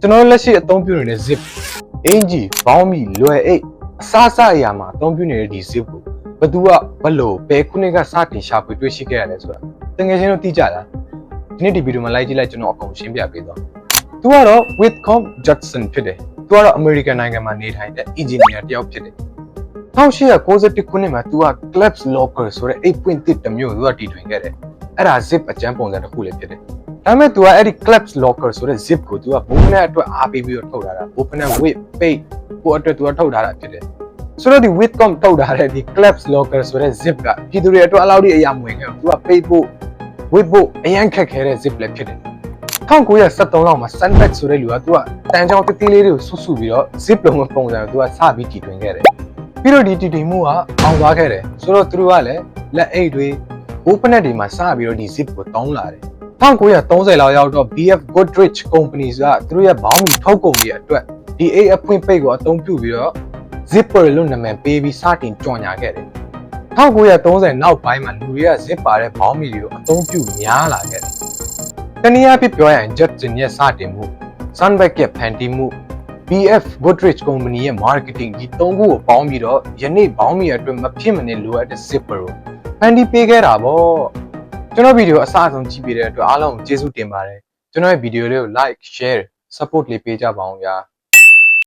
ကျွန်တော်လက်ရှိအသုံးပြုနေတဲ့ zip အင်ဂျီဘောင်းမီလွယ်အိတ်အစားအစာအရာမှာအသုံးပြုနေတဲ့ဒီ zip ကိုဘယ်သူကဘလို့ဘယ်ခုနှစ်ကစတင်ရှာဖွေတွေ့ရှိခဲ့ရလဲဆိုတာတကယ်ချင်းတော့သိကြလားဒီနေ့ဒီဗီဒီယိုမှာလိုက်ကြည့်လိုက်ကျွန်တော်အကုန်ရှင်းပြပေးသွားသူကတော့ Whitcomb Judson ဖြစ်တယ်သူကတော့ American နိုင်ငံမှာနေထိုင်တဲ့ engineer တယောက်ဖြစ်တယ်1891ခုနှစ်မှာသူက Klebs Locker ဆိုတဲ့8.1တမျိုးသူကတီထွင်ခဲ့တယ်အဲ့ဒါ zip အကျန်းပုံစံတစ်ခုလည်းဖြစ်တယ်ဒါပေမဲ့ तू ကအဲ့ဒီ Klebs Locker ဆိုတဲ့ zip ကို तू က opener အတွက်အားပေးပြီးတော့ထုတ်ထားတာ opener width page ကိုအတွက် तू ကထုတ်ထားတာဖြစ်တယ်ဆိုတော့ဒီ Whitcomb ထုတ်ထားတဲ့ဒီ Klebs Locker ဆိုတဲ့ zip ကပြည်သူတွေအတွက်အလောက်ကြီးအရာမဝင်ခဲ့ဘူး तू က page ဖို့ width ဖို့အရန်ခက်ခဲတဲ့ zip လည်းဖြစ်တယ်1973လောက်မှာ Sandbeck ဆိုတဲ့လူက तू ကတန်ကြောင်တိတိလေးတွေကိုစုပြီးတော့ zip လုံးပုံစံကို तू ကစပြီးတည်ထွင်ခဲ့တယ်ပြီးတော့ဒီတည်တည်မှုကအောင်သွားခဲ့တယ်ဆိုတော့ သူတို့ကလည်းလက်အိတ်တွေ opener တွေမှာစပြီးတော့ဒီ zip ကိုတောင်းလာတယ်1930လောက်ရောက်တော့ BF Goodrich Companies ကသူတို့ရဲ့ဘောင်းမီထုတ်ကုန်တွေအတွက်ဒီအိတ်အဖွင့်ပိတ်ကိုအသုံးပြုပြီးတော့ zipper လို့နာမည်ပေးပြီးစတင်ကြော်ညာခဲ့တယ်1930နောက်ပိုင်းမှာလူတွေက zip ပါတဲ့ဘောင်းမီတွေကိုအသုံးပြုများလာခဲ့တယ်တနည်းအားဖြင့်ပြောရရင် Judson ရဲ့စတင်မှု Sandbeck ရဲ့ဖန်တီးမှု BF Goodrich Company ရဲ့ marketing ဒီသုံးခုကိုပေါင်းပြီးတော့ယနေ့ဘောင်းမီအတွက်မဖြစ်မနေလိုအပ်တဲ့ zipper ကိုဖန်တီးပေးခဲ့တာပေါ့ကျွန်တော်ဗီဒီယိုအစအဆုံးကြည့်ပေးတဲ့အတွက်အားလုံးကိုကျေးဇူးတင်ပါတယ်ကျွန်တော်ရဲ့ဗီဒီယိုလေးကို like share support လေးပေးကြပါအောင်ဗျာ